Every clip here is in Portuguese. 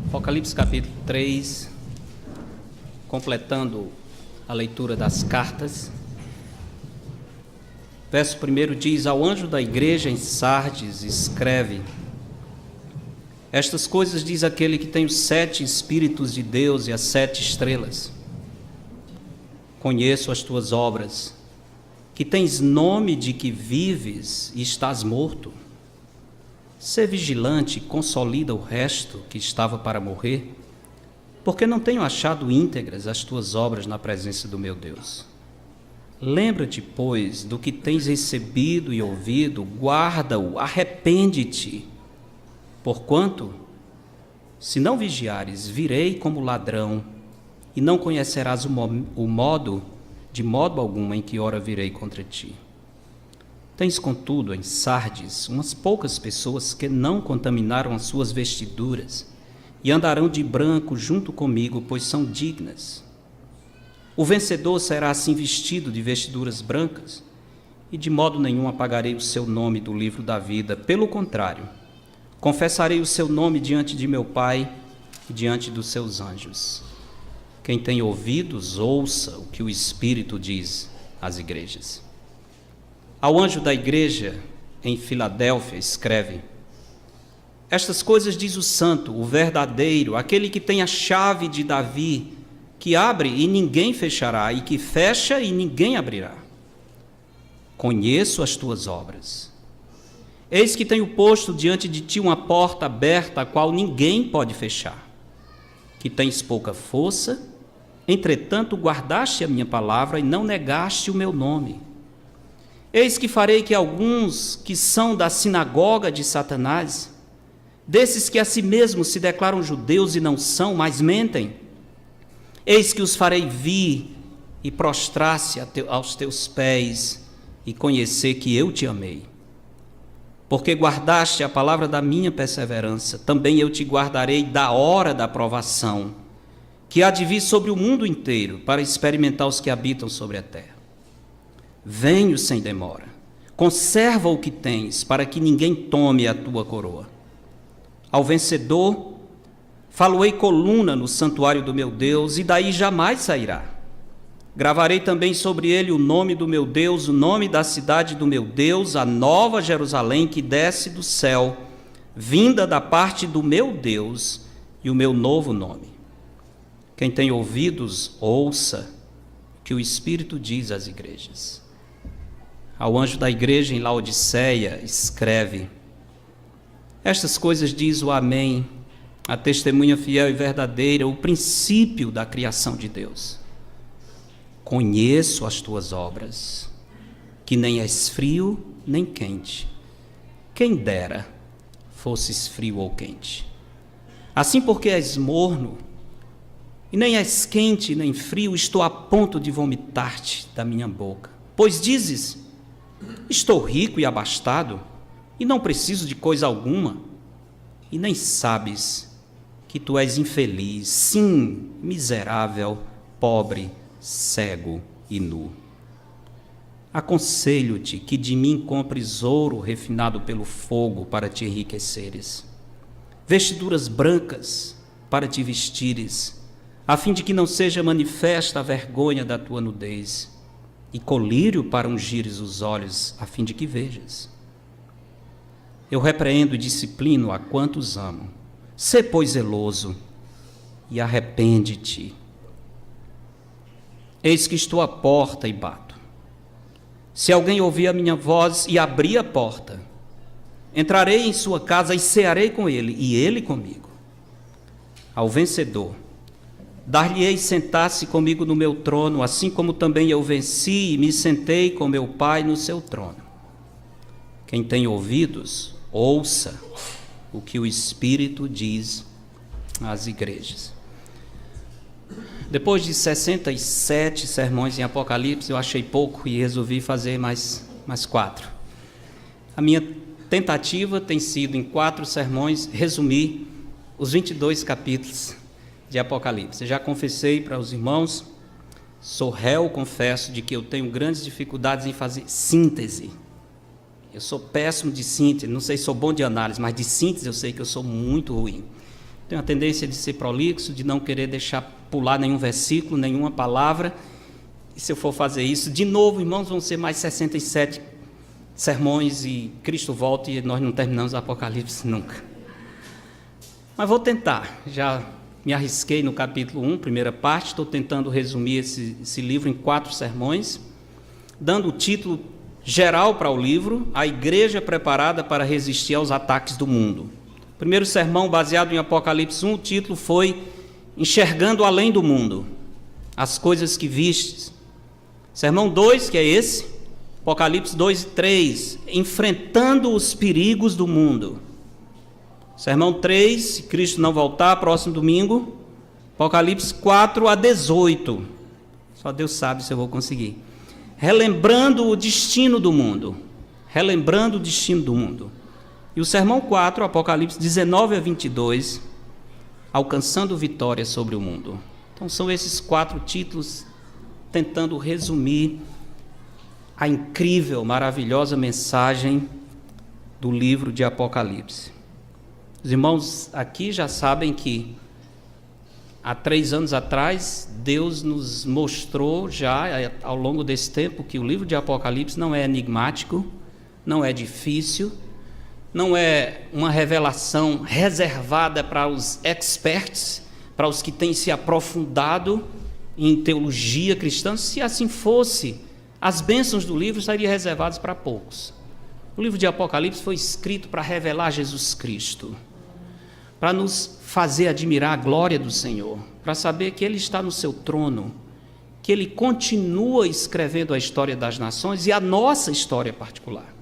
Apocalipse capítulo 3, completando a leitura das cartas. Verso 1 diz: ao anjo da igreja em Sardes escreve: estas coisas diz aquele que tem os 7 Espíritos de Deus e as 7 estrelas. Conheço as tuas obras, que tens nome de que vives e estás morto. Sê vigilante e consolida o resto que estava para morrer, porque não tenho achado íntegras as tuas obras na presença do meu Deus. Lembra-te, pois, do que tens recebido e ouvido, guarda-o, arrepende-te. Porquanto, se não vigiares, virei como ladrão, e não conhecerás o modo, de modo algum, em que hora virei contra ti. Tens, contudo, em Sardes, umas poucas pessoas que não contaminaram as suas vestiduras, e andarão de branco junto comigo, pois são dignas. O vencedor será assim vestido de vestiduras brancas, e de modo nenhum apagarei o seu nome do livro da vida. Pelo contrário, confessarei o seu nome diante de meu Pai e diante dos seus anjos. Quem tem ouvidos, ouça o que o Espírito diz às igrejas. Ao anjo da igreja em Filadélfia escreve: estas coisas diz o santo, o verdadeiro, aquele que tem a chave de Davi, que abre e ninguém fechará, e que fecha e ninguém abrirá. Conheço as tuas obras. Eis que tenho posto diante de ti uma porta aberta, a qual ninguém pode fechar. Que tens pouca força, entretanto guardaste a minha palavra e não negaste o meu nome. Eis que farei que alguns que são da sinagoga de Satanás, desses que a si mesmos se declaram judeus e não são, mas mentem, eis que os farei vir e prostrar-se aos teus pés e conhecer que eu te amei. Porque guardaste a palavra da minha perseverança, também eu te guardarei da hora da provação, que há de vir sobre o mundo inteiro, para experimentar os que habitam sobre a terra. Venho sem demora, conserva o que tens, para que ninguém tome a tua coroa. Ao vencedor, falo-ei coluna no santuário do meu Deus, e daí jamais sairá. Gravarei também sobre ele o nome do meu Deus, o nome da cidade do meu Deus, a nova Jerusalém que desce do céu, vinda da parte do meu Deus, e o meu novo nome. Quem tem ouvidos, ouça o que o Espírito diz às igrejas. Ao anjo da igreja em Laodiceia escreve: estas coisas diz o Amém, a testemunha fiel e verdadeira, o princípio da criação de Deus. Conheço as tuas obras, que nem és frio nem quente. Quem dera fosses frio ou quente. Assim, porque és morno, e nem és quente nem frio, estou a ponto de vomitar-te da minha boca. Pois dizes: estou rico e abastado, e não preciso de coisa alguma, e nem sabes que tu és infeliz, sim, miserável, pobre, cego e nu. Aconselho-te que de mim compres ouro refinado pelo fogo para te enriqueceres, vestiduras brancas para te vestires, a fim de que não seja manifesta a vergonha da tua nudez, e colírio para ungires os olhos, a fim de que vejas. Eu repreendo e disciplino a quantos amo. Sê, pois, zeloso e arrepende-te. Eis que estou à porta e bato. Se alguém ouvir a minha voz e abrir a porta, entrarei em sua casa e cearei com ele, e ele comigo. Ao vencedor, dar-lhe-ei sentar-se comigo no meu trono, assim como também eu venci e me sentei com meu Pai no seu trono. Quem tem ouvidos, ouça o que o Espírito diz às igrejas. Depois de 67 sermões em Apocalipse, eu achei pouco e resolvi fazer mais 4. A minha tentativa tem sido, em 4 sermões, resumir os 22 capítulos de Apocalipse. Já confessei para os irmãos, sou réu, confesso, de que eu tenho grandes dificuldades em fazer síntese. Eu sou péssimo de síntese, não sei se sou bom de análise, mas de síntese eu sei que eu sou muito ruim. Tenho a tendência de ser prolixo, de não querer deixar pular nenhum versículo, nenhuma palavra. E se eu for fazer isso, de novo, irmãos, vão ser mais 67 sermões e Cristo volta e nós não terminamos o Apocalipse nunca. Mas vou tentar. Já me arrisquei no capítulo 1, primeira parte. Estou tentando resumir esse livro em 4 sermões, dando o título geral para o livro: A Igreja Preparada para Resistir aos Ataques do Mundo. Primeiro sermão, baseado em Apocalipse 1, o título foi Enxergando Além do Mundo, as Coisas que Vistes. Sermão 2, que é esse, Apocalipse 2 e 3, Enfrentando os Perigos do Mundo. Sermão 3, se Cristo não voltar, próximo domingo, Apocalipse 4 a 18. Só Deus sabe se eu vou conseguir. Relembrando o destino do mundo. Relembrando o destino do mundo. E o sermão 4, Apocalipse 19 a 22, Alcançando vitória sobre o mundo. Então são esses 4 títulos, tentando resumir a incrível, maravilhosa mensagem do livro de Apocalipse. Os irmãos aqui já sabem que há 3 anos atrás, Deus nos mostrou já ao longo desse tempo que o livro de Apocalipse não é enigmático, não é difícil, não é uma revelação reservada para os experts, para os que têm se aprofundado em teologia cristã. Se assim fosse, as bênçãos do livro seriam reservadas para poucos. O livro de Apocalipse foi escrito para revelar Jesus Cristo, para nos fazer admirar a glória do Senhor, para saber que Ele está no seu trono, que Ele continua escrevendo a história das nações e a nossa história particular,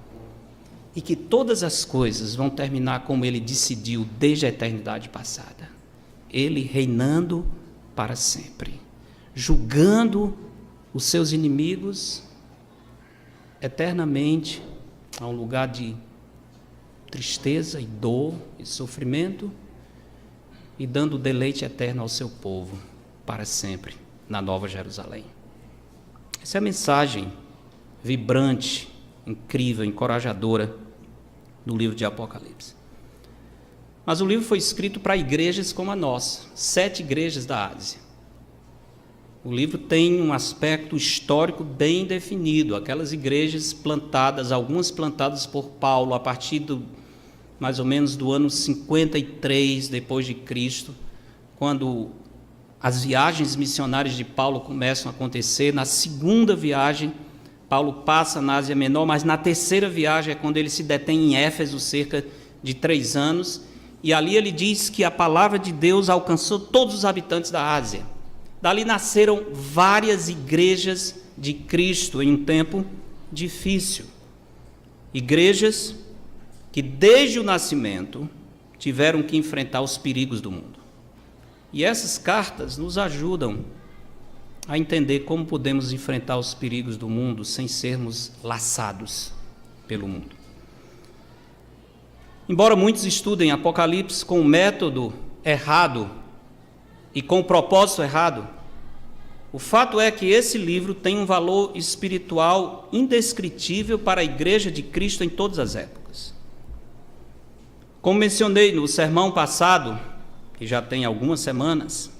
e que todas as coisas vão terminar como Ele decidiu desde a eternidade passada, Ele reinando para sempre, julgando os seus inimigos eternamente, a um lugar de tristeza e dor e sofrimento, e dando deleite eterno ao seu povo para sempre na Nova Jerusalém. Essa é a mensagem vibrante, incrível, encorajadora do livro de Apocalipse. Mas o livro foi escrito para igrejas como a nossa, 7 igrejas da Ásia. O livro tem um aspecto histórico bem definido, aquelas igrejas plantadas, algumas plantadas por Paulo a partir mais ou menos do ano 53 depois de Cristo, quando as viagens missionárias de Paulo começam a acontecer. Na segunda viagem, Paulo passa na Ásia Menor, mas na terceira viagem é quando ele se detém em Éfeso, cerca de 3 anos, e ali ele diz que a palavra de Deus alcançou todos os habitantes da Ásia. Dali nasceram várias igrejas de Cristo em um tempo difícil. Igrejas que desde o nascimento tiveram que enfrentar os perigos do mundo. E essas cartas nos ajudam a entender como podemos enfrentar os perigos do mundo sem sermos laçados pelo mundo. Embora muitos estudem Apocalipse com o método errado e com o propósito errado, o fato é que esse livro tem um valor espiritual indescritível para a Igreja de Cristo em todas as épocas. Como mencionei no sermão passado, que já tem algumas semanas,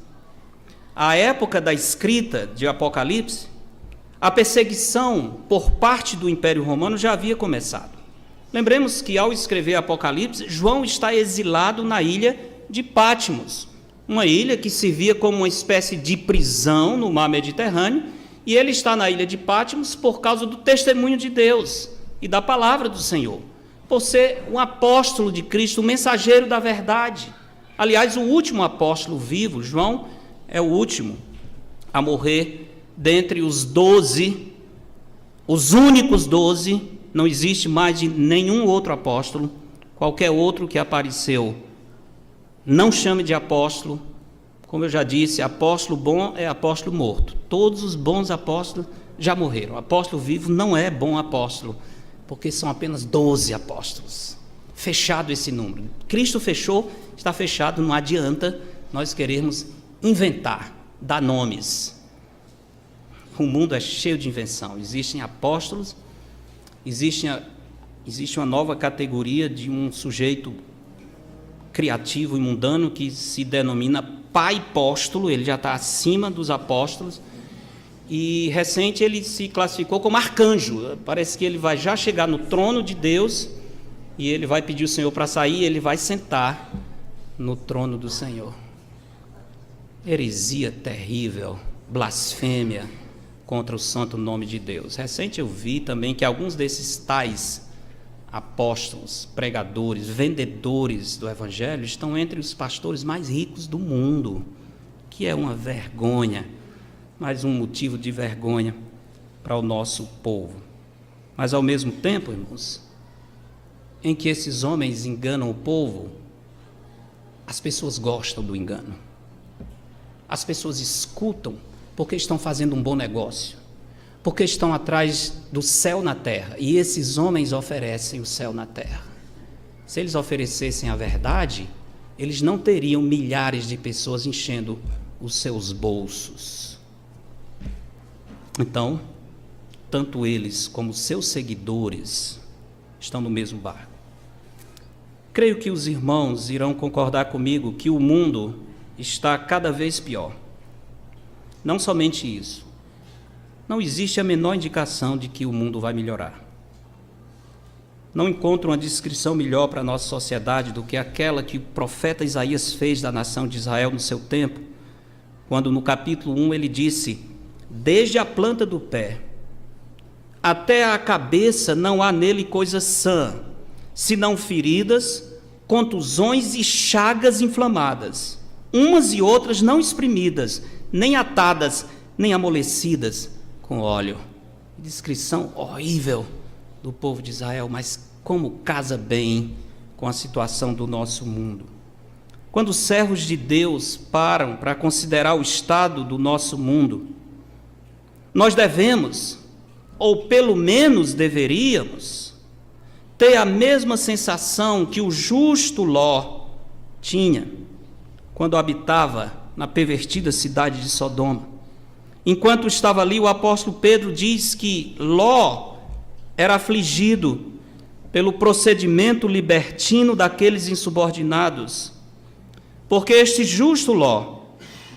a época da escrita de Apocalipse, a perseguição por parte do Império Romano já havia começado. Lembremos que ao escrever Apocalipse, João está exilado na ilha de Patmos, uma ilha que servia como uma espécie de prisão no mar Mediterrâneo, e ele está na ilha de Patmos por causa do testemunho de Deus e da palavra do Senhor, por ser um apóstolo de Cristo, um mensageiro da verdade. Aliás, o último apóstolo vivo, João, é o último a morrer dentre os 12, os únicos 12, não existe mais de nenhum outro apóstolo, qualquer outro que apareceu, não chame de apóstolo. Como eu já disse, apóstolo bom é apóstolo morto. Todos os bons apóstolos já morreram. Apóstolo vivo não é bom apóstolo, porque são apenas 12 apóstolos. Fechado esse número. Cristo fechou, está fechado, não adianta nós querermos inventar, dar nomes. O mundo é cheio de invenção. Existem apóstolos, existe uma nova categoria de um sujeito criativo e mundano que se denomina pai apóstolo, ele já está acima dos apóstolos, e recente ele se classificou como arcanjo. Parece que ele vai já chegar no trono de Deus e ele vai pedir o Senhor para sair, e ele vai sentar no trono do Senhor. Heresia terrível, blasfêmia contra o santo nome de Deus. Recente eu vi também que alguns desses tais apóstolos, pregadores, vendedores do evangelho estão entre os pastores mais ricos do mundo, que é uma vergonha, mais um motivo de vergonha para o nosso povo. Mas ao mesmo tempo, irmãos, em que esses homens enganam o povo, as pessoas gostam do engano. As pessoas escutam porque estão fazendo um bom negócio, porque estão atrás do céu na terra, e esses homens oferecem o céu na terra. Se eles oferecessem a verdade, eles não teriam milhares de pessoas enchendo os seus bolsos. Então, tanto eles como seus seguidores estão no mesmo barco. Creio que os irmãos irão concordar comigo que o mundo está cada vez pior. Não somente isso, não existe a menor indicação de que o mundo vai melhorar. Não encontro uma descrição melhor para a nossa sociedade do que aquela que o profeta Isaías fez da nação de Israel no seu tempo, quando no capítulo 1 ele disse: desde a planta do pé até a cabeça não há nele coisa sã, senão feridas, contusões e chagas inflamadas, umas e outras não espremidas, nem atadas, nem amolecidas com óleo. Descrição horrível do povo de Israel, mas como casa bem com a situação do nosso mundo. Quando os servos de Deus param para considerar o estado do nosso mundo, nós devemos, ou pelo menos deveríamos, ter a mesma sensação que o justo Ló tinha quando habitava na pervertida cidade de Sodoma. Enquanto estava ali, o apóstolo Pedro diz que Ló era afligido pelo procedimento libertino daqueles insubordinados, porque este justo Ló,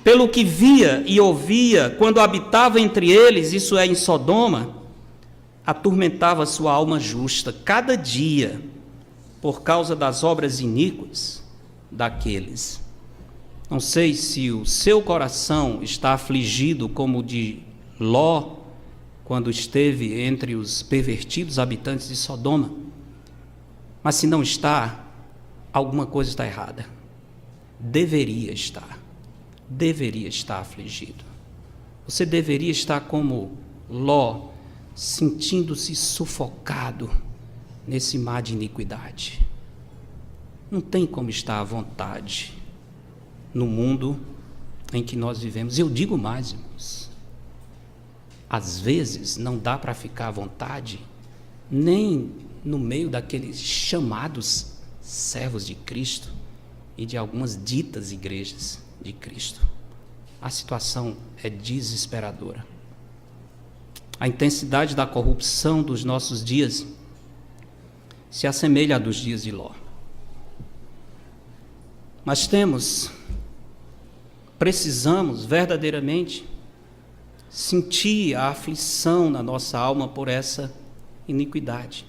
pelo que via e ouvia quando habitava entre eles, isso é, em Sodoma, atormentava sua alma justa cada dia por causa das obras iníquas daqueles. Não sei se o seu coração está afligido como o de Ló, quando esteve entre os pervertidos habitantes de Sodoma, mas se não está, alguma coisa está errada. Deveria estar afligido. Você deveria estar como Ló, sentindo-se sufocado nesse mar de iniquidade. Não tem como estar à vontade no mundo em que nós vivemos. Eu digo mais, irmãos, às vezes não dá para ficar à vontade nem no meio daqueles chamados servos de Cristo e de algumas ditas igrejas de Cristo. A situação é desesperadora. A intensidade da corrupção dos nossos dias se assemelha à dos dias de Ló. Mas precisamos verdadeiramente sentir a aflição na nossa alma por essa iniquidade.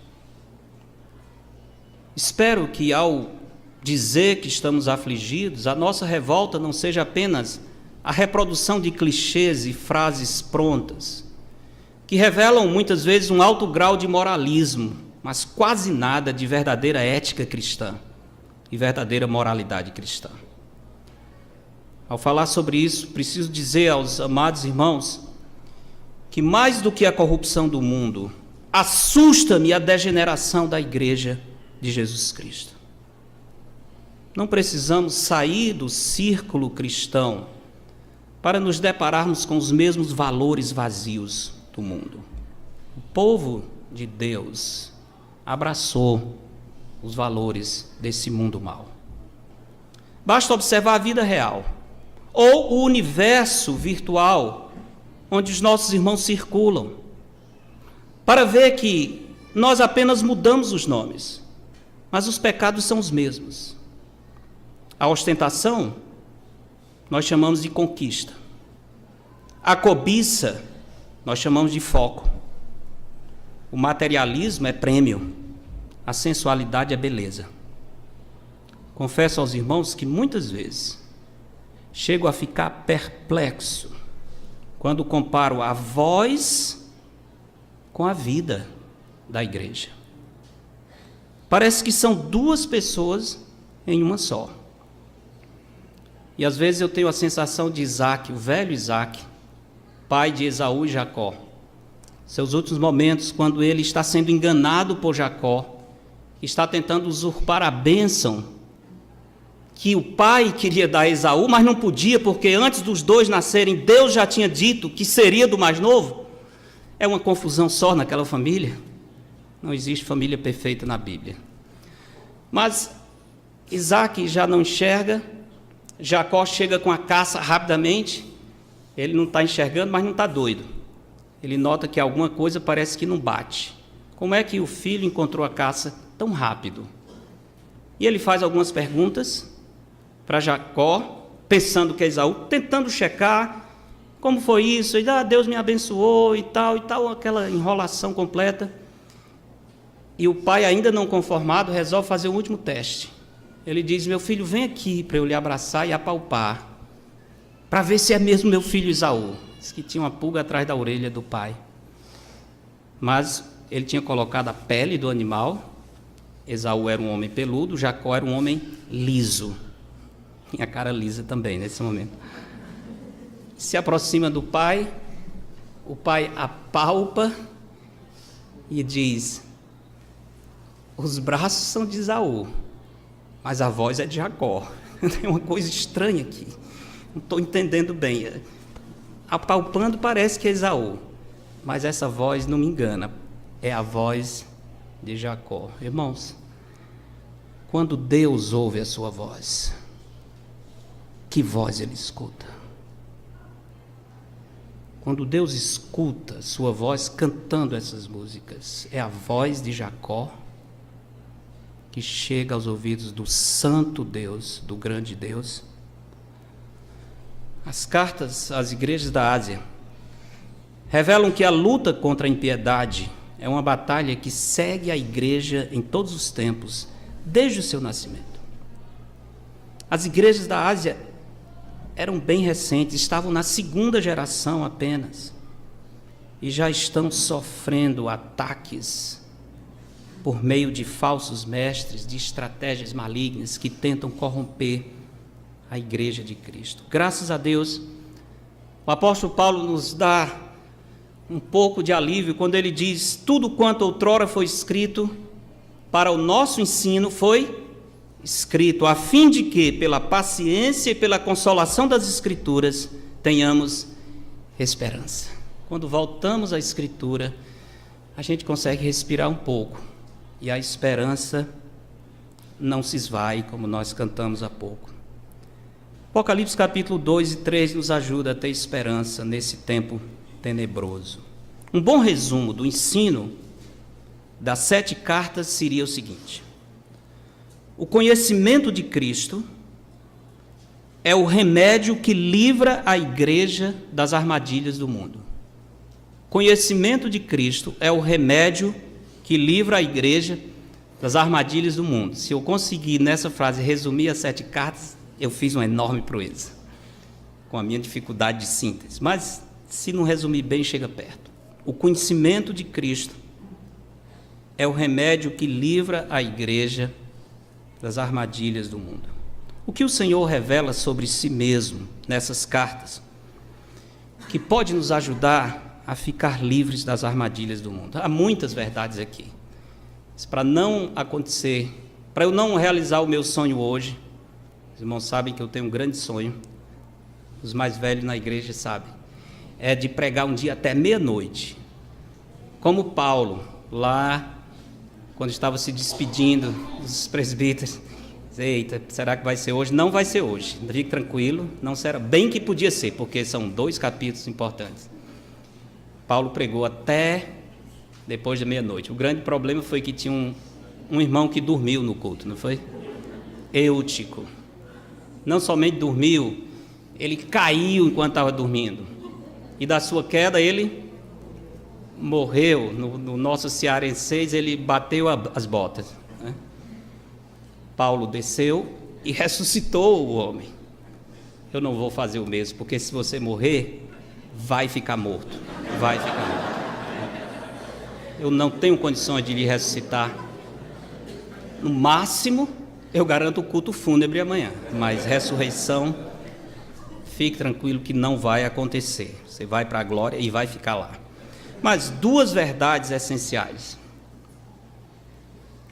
Espero que ao dizer que estamos afligidos, a nossa revolta não seja apenas a reprodução de clichês e frases prontas, que revelam muitas vezes um alto grau de moralismo, mas quase nada de verdadeira ética cristã e verdadeira moralidade cristã. Ao falar sobre isso, preciso dizer aos amados irmãos que mais do que a corrupção do mundo, assusta-me a degeneração da igreja de Jesus Cristo. Não precisamos sair do círculo cristão para nos depararmos com os mesmos valores vazios do mundo. O povo de Deus abraçou os valores desse mundo mau. Basta observar a vida real ou o universo virtual onde os nossos irmãos circulam para ver que nós apenas mudamos os nomes, mas os pecados são os mesmos. A ostentação, nós chamamos de conquista. A cobiça, nós chamamos de foco. O materialismo é prêmio. A sensualidade é beleza. Confesso aos irmãos que muitas vezes chego a ficar perplexo quando comparo a voz com a vida da igreja. Parece que são duas pessoas em uma só. E às vezes eu tenho a sensação de Isaac, o velho Isaac, pai de Esaú e Jacó. Seus últimos momentos, quando ele está sendo enganado por Jacó, está tentando usurpar a bênção que o pai queria dar a Esaú, mas não podia, porque antes dos dois nascerem, Deus já tinha dito que seria do mais novo. É uma confusão só naquela família. Não existe família perfeita na Bíblia. Mas Isaac já não enxerga, Jacó chega com a caça rapidamente, ele não está enxergando, mas não está doido. Ele nota que alguma coisa parece que não bate. Como é que o filho encontrou a caça tão rápido? E ele faz algumas perguntas para Jacó, pensando que é Esaú, tentando checar como foi isso, e Deus me abençoou e tal, aquela enrolação completa. E o pai, ainda não conformado, resolve fazer o último teste. Ele diz: meu filho, vem aqui para eu lhe abraçar e apalpar, para ver se é mesmo meu filho Esaú. Diz que tinha uma pulga atrás da orelha do pai. Mas ele tinha colocado a pele do animal. Esaú era um homem peludo, Jacó era um homem liso. Tinha a cara lisa também nesse momento. Se aproxima do pai, o pai apalpa e diz: os braços são de Esaú, mas a voz é de Jacó. Tem uma coisa estranha aqui, não estou entendendo bem. Apalpando parece que é Esaú, mas essa voz não me engana, é a voz de Jacó. Irmãos, quando Deus ouve a sua voz, que voz ele escuta? Quando Deus escuta a sua voz cantando essas músicas, é a voz de Jacó que chega aos ouvidos do santo Deus, do grande Deus. As cartas às igrejas da Ásia revelam que a luta contra a impiedade é uma batalha que segue a igreja em todos os tempos, desde o seu nascimento. As igrejas da Ásia eram bem recentes, estavam na segunda geração apenas, e já estão sofrendo ataques por meio de falsos mestres, de estratégias malignas que tentam corromper a igreja de Cristo. Graças a Deus, o apóstolo Paulo nos dá um pouco de alívio quando ele diz: tudo quanto outrora foi escrito para o nosso ensino foi escrito, a fim de que, pela paciência e pela consolação das Escrituras, tenhamos esperança. Quando voltamos à Escritura, a gente consegue respirar um pouco, e a esperança não se esvai, como nós cantamos há pouco. Apocalipse capítulo 2 e 3 nos ajuda a ter esperança nesse tempo tenebroso. Um bom resumo do ensino das 7 cartas seria o seguinte: o conhecimento de Cristo é o remédio que livra a igreja das armadilhas do mundo. Conhecimento de Cristo é o remédio que livra a igreja das armadilhas do mundo. Se eu conseguir nessa frase resumir as 7 cartas, eu fiz uma enorme proeza, com a minha dificuldade de síntese. Mas se não resumir bem, chega perto. O conhecimento de Cristo é o remédio que livra a igreja das armadilhas do mundo. O que o Senhor revela sobre si mesmo nessas cartas, que pode nos ajudar a ficar livres das armadilhas do mundo? Há muitas verdades aqui. Mas para não acontecer, para eu não realizar o meu sonho hoje, os irmãos sabem que eu tenho um grande sonho, os mais velhos na igreja sabem, é de pregar um dia até meia-noite, como Paulo, lá quando estava se despedindo dos presbíteros. Eita, será que vai ser hoje? Não vai ser hoje, fique tranquilo, não será. Bem que podia ser, porque são 2 capítulos importantes. Paulo pregou até depois da meia-noite. O grande problema foi que tinha um irmão que dormiu no culto, não foi? Eutico. não somente dormiu, ele caiu enquanto estava dormindo. E da sua queda ele morreu. No nosso cearenseis, ele bateu as botas, né? Paulo desceu e ressuscitou o homem. Eu não vou fazer o mesmo, porque se você morrer, vai ficar morto. Vai ficar morto. Eu não tenho condições de lhe ressuscitar. No máximo, eu garanto o culto fúnebre amanhã, mas ressurreição, fique tranquilo que não vai acontecer. Você vai para a glória e vai ficar lá. Mas duas verdades essenciais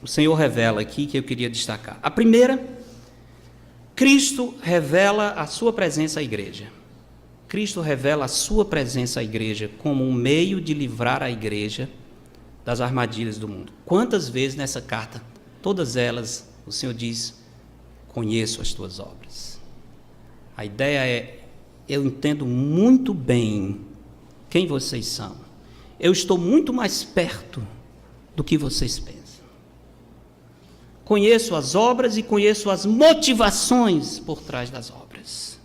o Senhor revela aqui que eu queria destacar. A primeira, Cristo revela a sua presença à igreja. Cristo revela a sua presença à igreja como um meio de livrar a igreja das armadilhas do mundo. Quantas vezes nessa carta, todas elas, o Senhor diz: conheço as tuas obras. A ideia é: eu entendo muito bem quem vocês são. Eu estou muito mais perto do que vocês pensam. Conheço as obras e conheço as motivações por trás das obras.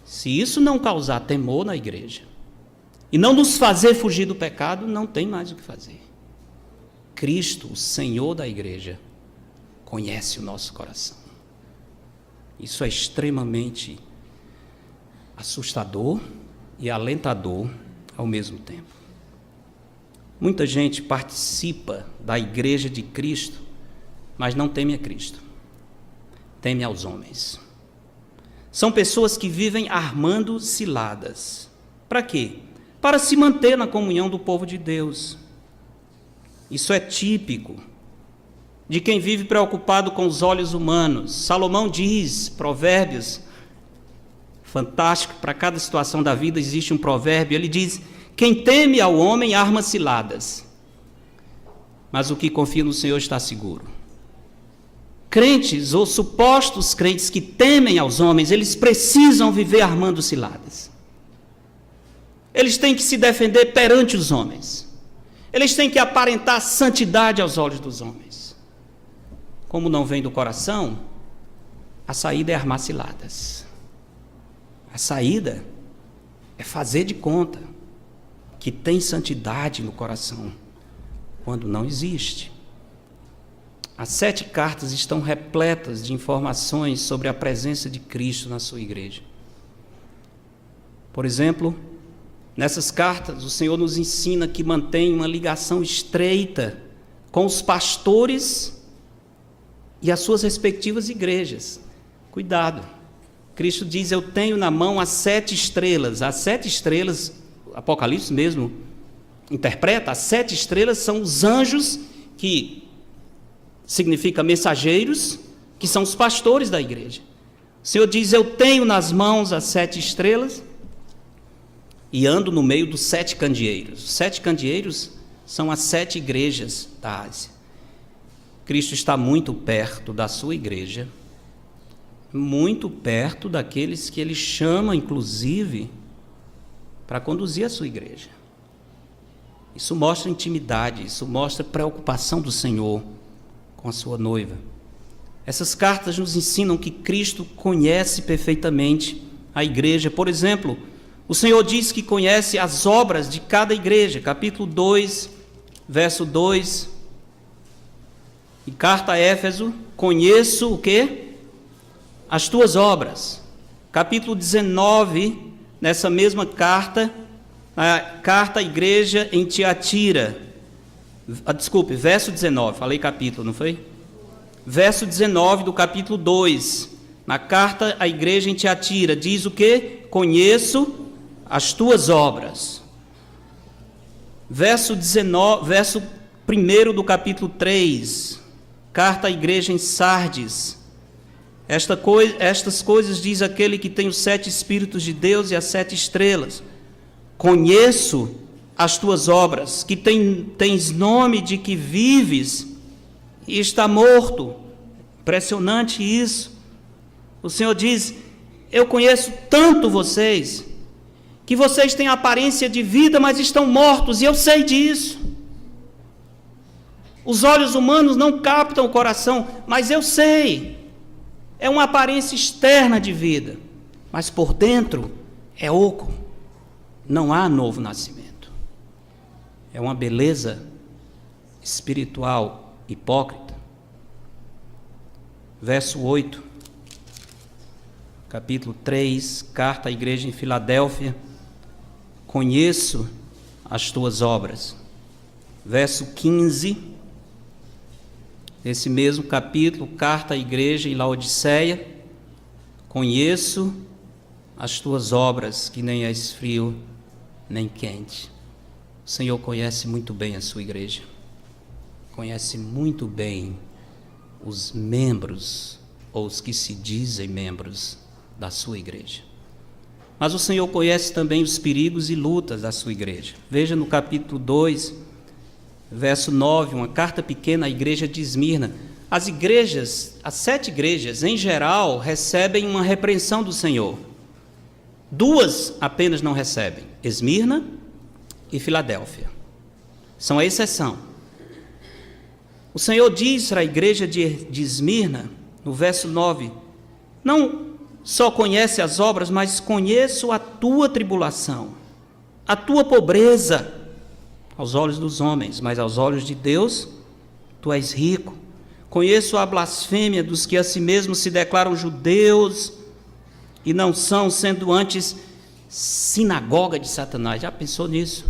Se isso não causar temor na igreja e não nos fazer fugir do pecado, não tem mais o que fazer. Cristo, o Senhor da igreja, conhece o nosso coração. Isso é extremamente assustador e alentador ao mesmo tempo. Muita gente participa da igreja de Cristo, mas não teme a Cristo, teme aos homens. São pessoas que vivem armando ciladas. Para quê? Para se manter na comunhão do povo de Deus. Isso é típico de quem vive preocupado com os olhos humanos. Salomão diz, Provérbios, fantástico, para cada situação da vida existe um provérbio, ele diz: quem teme ao homem arma ciladas, mas o que confia no Senhor está seguro. Crentes ou supostos crentes que temem aos homens, eles precisam viver armando ciladas. Eles têm que se defender perante os homens. Eles têm que aparentar santidade aos olhos dos homens. Como não vem do coração, a saída é armar ciladas. A saída é fazer de conta que tem santidade no coração, quando não existe. As 7 cartas estão repletas de informações sobre a presença de Cristo na sua igreja. Por exemplo, nessas cartas, o Senhor nos ensina que mantém uma ligação estreita com os pastores e as suas respectivas igrejas. Cuidado, Cristo diz: eu tenho na mão as 7 estrelas. As 7 estrelas, Apocalipse mesmo interpreta, as 7 estrelas são os anjos, que significa mensageiros, que são os pastores da igreja. O Senhor diz: eu tenho nas mãos as 7 estrelas e ando no meio dos 7 candeeiros. Os 7 candeeiros são as 7 igrejas da Ásia. Cristo está muito perto da sua igreja, muito perto daqueles que Ele chama, inclusive, para conduzir a sua igreja. Isso mostra intimidade, isso mostra preocupação do Senhor com a sua noiva. Essas cartas nos ensinam que Cristo conhece perfeitamente a igreja. Por exemplo, o Senhor diz que conhece as obras de cada igreja. Capítulo 2, verso 2. Em carta a Éfeso, conheço o quê? As tuas obras. Capítulo 19, nessa mesma carta, a carta à igreja em Tiatira. Desculpe, verso 19, falei capítulo, não foi? Verso 19 do capítulo 2, na carta à igreja em Tiatira, diz o quê? Conheço as tuas obras. Verso 1 do capítulo 3, carta à igreja em Sardes. Estas coisas diz aquele que tem os 7 Espíritos de Deus e as 7 estrelas. Conheço as tuas obras, que tens nome de que vives e está morto. Impressionante isso. O Senhor diz: eu conheço tanto vocês, que vocês têm aparência de vida, mas estão mortos, e eu sei disso. Os olhos humanos não captam o coração, mas eu sei. É uma aparência externa de vida, mas por dentro é oco. Não há novo nascimento. É uma beleza espiritual hipócrita. Verso 8, capítulo 3, carta à igreja em Filadélfia. Conheço as tuas obras. Verso 15, esse mesmo capítulo, carta à igreja em Laodiceia. Conheço as tuas obras, que nem és frio nem quente. O Senhor conhece muito bem a sua igreja. Conhece muito bem os membros, ou os que se dizem membros da sua igreja. Mas o Senhor conhece também os perigos e lutas da sua igreja. Veja no capítulo 2, verso 9, uma carta pequena à igreja de Esmirna. As igrejas, as 7 igrejas, em geral, recebem uma repreensão do Senhor. 2 apenas não recebem, Esmirna e Filadélfia. São a exceção. O Senhor diz para a igreja de Esmirna, no verso 9, não só conhece as obras, mas conheço a tua tribulação, a tua pobreza, aos olhos dos homens, mas aos olhos de Deus, tu és rico. Conheço a blasfêmia dos que a si mesmos se declaram judeus e não são, sendo antes sinagoga de Satanás. Já pensou nisso?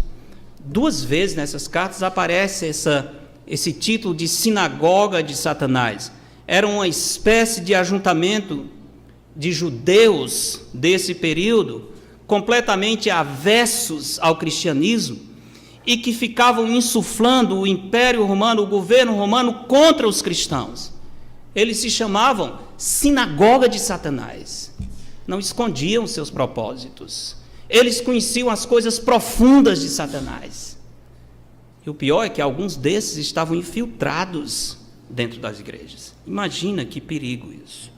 2 vezes nessas cartas aparece esse título de sinagoga de Satanás. Era uma espécie de ajuntamento de judeus desse período, completamente avessos ao cristianismo, e que ficavam insuflando o Império Romano, o governo romano, contra os cristãos. Eles se chamavam sinagoga de Satanás. Não escondiam seus propósitos. Eles conheciam as coisas profundas de Satanás. E o pior é que alguns desses estavam infiltrados dentro das igrejas. Imagina que perigo isso.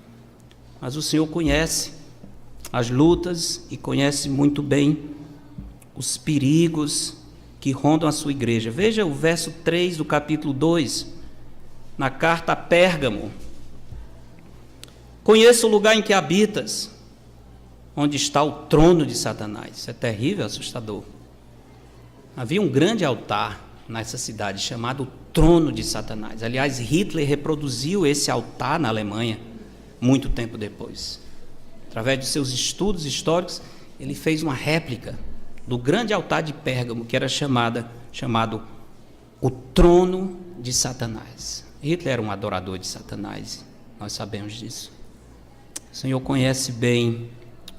Mas o Senhor conhece as lutas e conhece muito bem os perigos que rondam a sua igreja. Veja o verso 3 do capítulo 2, na carta a Pérgamo. Conheço o lugar em que habitas, onde está o trono de Satanás. Isso é terrível, assustador. Havia um grande altar nessa cidade chamado trono de Satanás. Aliás, Hitler reproduziu esse altar na Alemanha muito tempo depois. Através de seus estudos históricos, ele fez uma réplica do grande altar de Pérgamo, que era chamado o trono de Satanás. Hitler era um adorador de Satanás, nós sabemos disso. O Senhor conhece bem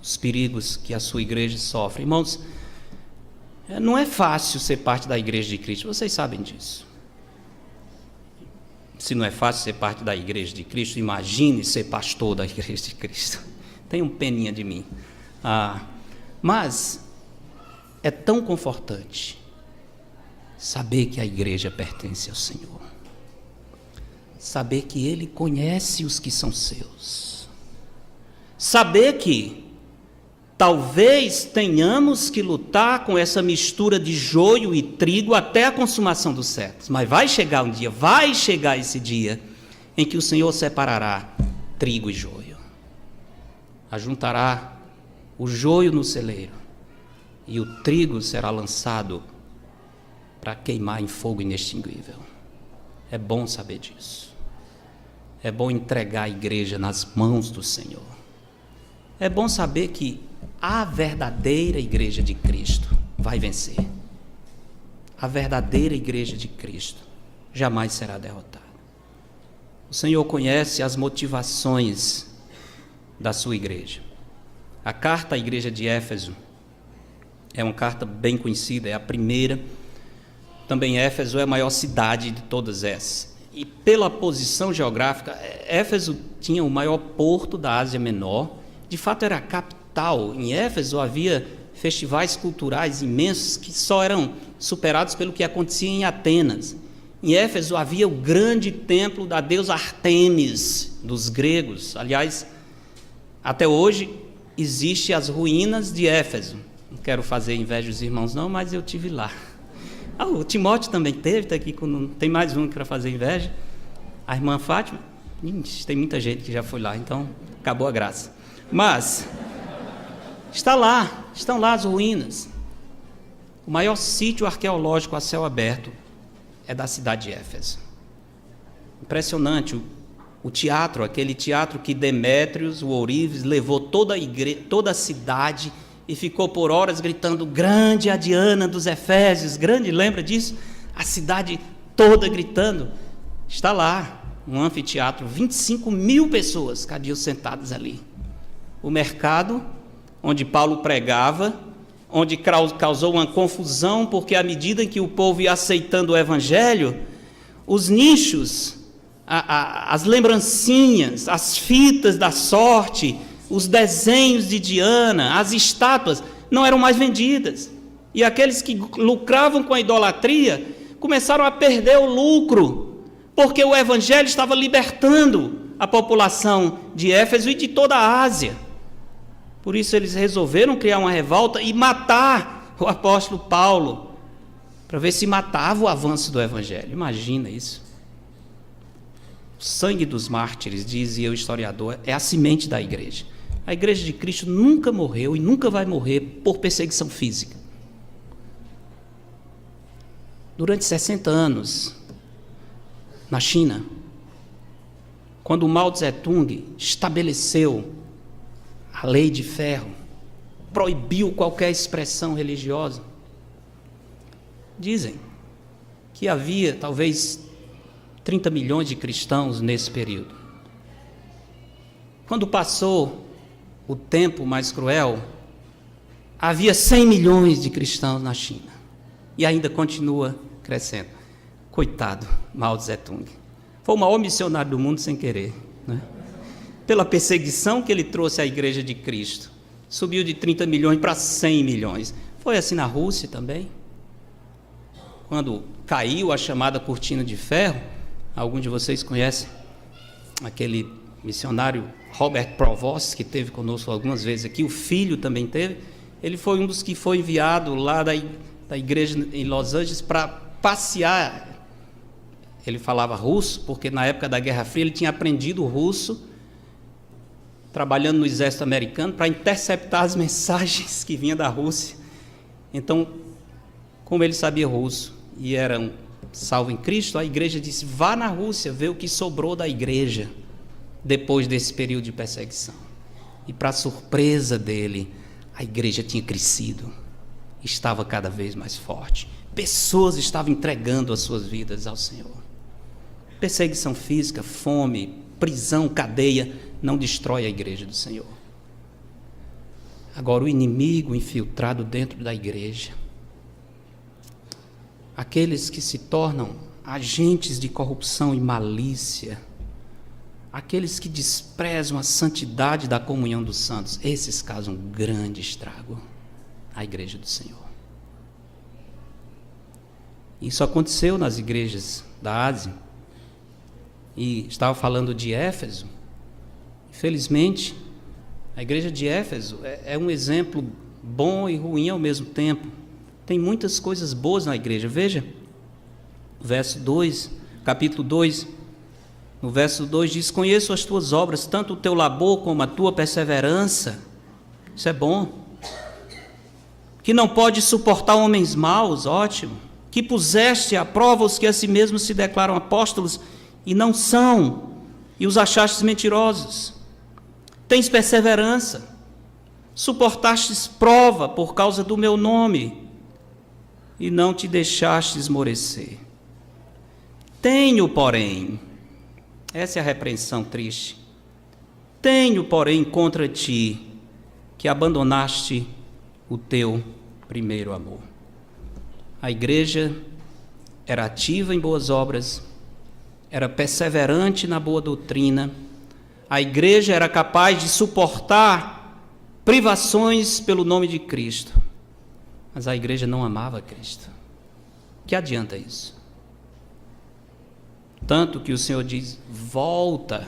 os perigos que a sua igreja sofre. Irmãos, não é fácil ser parte da igreja de Cristo, vocês sabem disso. Se não é fácil ser parte da igreja de Cristo, imagine ser pastor da igreja de Cristo. Tenham peninha de mim. Mas é tão confortante saber que a igreja pertence ao Senhor. Saber que Ele conhece os que são seus. Saber que talvez tenhamos que lutar com essa mistura de joio e trigo até a consumação dos séculos. Mas vai chegar um dia, vai chegar esse dia em que o Senhor separará trigo e joio. Ajuntará o joio no celeiro e o trigo será lançado para queimar em fogo inextinguível. É bom saber disso. É bom entregar a igreja nas mãos do Senhor. É bom saber que a verdadeira igreja de Cristo vai vencer. A verdadeira igreja de Cristo jamais será derrotada. O Senhor conhece as motivações da sua igreja. A carta à igreja de Éfeso é uma carta bem conhecida, é a primeira. Também Éfeso é a maior cidade de todas essas. E pela posição geográfica, Éfeso tinha o maior porto da Ásia Menor. De fato, era a capital. Em Éfeso havia festivais culturais imensos que só eram superados pelo que acontecia em Atenas. Em Éfeso havia o grande templo da deusa Ártemis dos gregos. Aliás, até hoje existem as ruínas de Éfeso. Não quero fazer inveja dos irmãos não, mas eu tive lá. O Timóteo também teve, está aqui, tem mais um para fazer inveja. A irmã Fátima. Ixi, tem muita gente que já foi lá, então acabou a graça. Mas estão lá as ruínas. O maior sítio arqueológico a céu aberto é da cidade de Éfeso. Impressionante o teatro, aquele teatro que Demétrios, o ourives, levou toda a cidade e ficou por horas gritando: grande a Diana dos Efésios, grande, lembra disso? A cidade toda gritando. Está lá, um anfiteatro, 25 mil pessoas cabiam sentadas ali. O mercado, onde Paulo pregava, onde causou uma confusão, porque à medida em que o povo ia aceitando o evangelho, os nichos, as lembrancinhas, as fitas da sorte, os desenhos de Diana, as estátuas, não eram mais vendidas. E aqueles que lucravam com a idolatria começaram a perder o lucro, porque o evangelho estava libertando a população de Éfeso e de toda a Ásia. Por isso eles resolveram criar uma revolta e matar o apóstolo Paulo, para ver se matava o avanço do evangelho. Imagina isso. O sangue dos mártires, dizia o historiador, é a semente da igreja. A igreja de Cristo nunca morreu e nunca vai morrer por perseguição física. Durante 60 anos, na China, quando Mao Tse-tung estabeleceu a lei de ferro, proibiu qualquer expressão religiosa, dizem que havia talvez 30 milhões de cristãos nesse período. Quando passou o tempo mais cruel, havia 100 milhões de cristãos na China. E ainda continua crescendo. Coitado, Mao Tse-tung. Foi o maior missionário do mundo sem querer, né? Pela perseguição que ele trouxe à igreja de Cristo. Subiu de 30 milhões para 100 milhões. Foi assim na Rússia também. Quando caiu a chamada cortina de ferro, alguns de vocês conhecem aquele missionário Robert Provost, que esteve conosco algumas vezes aqui, o filho também teve. Ele foi um dos que foi enviado lá da igreja em Los Angeles para passear. Ele falava russo, porque na época da Guerra Fria ele tinha aprendido o russo, trabalhando no exército americano, para interceptar as mensagens que vinham da Rússia. Então, como ele sabia russo e era um salvo em Cristo, a igreja disse: vá na Rússia ver o que sobrou da igreja depois desse período de perseguição. E para surpresa dele, a igreja tinha crescido, estava cada vez mais forte. Pessoas estavam entregando as suas vidas ao Senhor. Perseguição física, fome, prisão, cadeia, não destrói a igreja do Senhor. Agora, o inimigo infiltrado dentro da igreja, aqueles que se tornam agentes de corrupção e malícia, aqueles que desprezam a santidade da comunhão dos santos, esses causam um grande estrago à igreja do Senhor. Isso aconteceu nas igrejas da Ásia. E estava falando de Éfeso. Infelizmente, a igreja de Éfeso é um exemplo bom e ruim ao mesmo tempo. Tem muitas coisas boas na igreja. Veja, verso 2, capítulo 2, no verso 2 diz: conheço as tuas obras, tanto o teu labor como a tua perseverança. Isso é bom. Que não pode suportar homens maus, ótimo. Que puseste à prova os que a si mesmos se declaram apóstolos e não são, e os achastes mentirosos. Tens perseverança, suportastes prova por causa do meu nome, e não te deixaste esmorecer. Tenho, porém, essa é a repreensão triste, tenho, porém, contra ti, que abandonaste o teu primeiro amor. A igreja era ativa em boas obras, era perseverante na boa doutrina, a igreja era capaz de suportar privações pelo nome de Cristo, mas a igreja não amava Cristo. Que adianta isso? Tanto que o Senhor diz: volta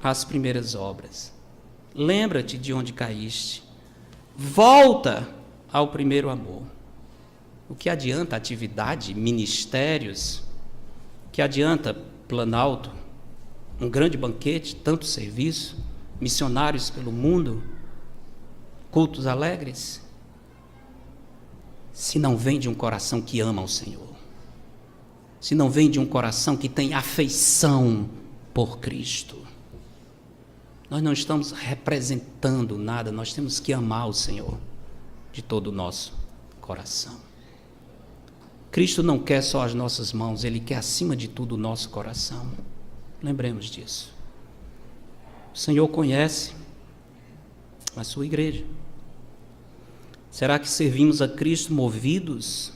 às primeiras obras, lembra-te de onde caíste, volta ao primeiro amor. O que adianta atividade, ministérios? O que adianta Planalto? um grande banquete, tanto serviço, missionários pelo mundo, cultos alegres, se não vem de um coração que ama o Senhor, se não vem de um coração que tem afeição por Cristo. Nós não estamos representando nada, nós temos que amar o Senhor de todo o nosso coração. Cristo não quer só as nossas mãos, Ele quer acima de tudo o nosso coração. Lembremos disso. O Senhor conhece a sua igreja. Será que servimos a Cristo movidos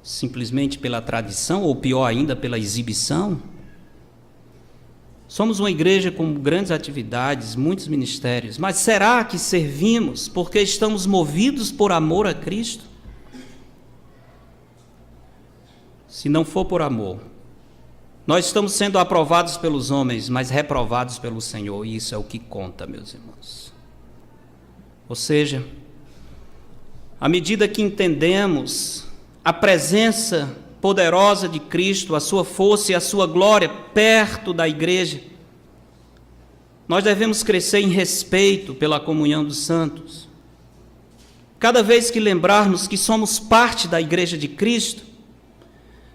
simplesmente pela tradição, ou pior ainda, pela exibição? Somos uma igreja com grandes atividades, muitos ministérios, mas será que servimos porque estamos movidos por amor a Cristo? Se não for por amor, nós estamos sendo aprovados pelos homens, mas reprovados pelo Senhor, e isso é o que conta, meus irmãos. Ou seja, à medida que entendemos a presença poderosa de Cristo, a sua força e a sua glória perto da igreja, nós devemos crescer em respeito pela comunhão dos santos. Cada vez que lembrarmos que somos parte da igreja de Cristo,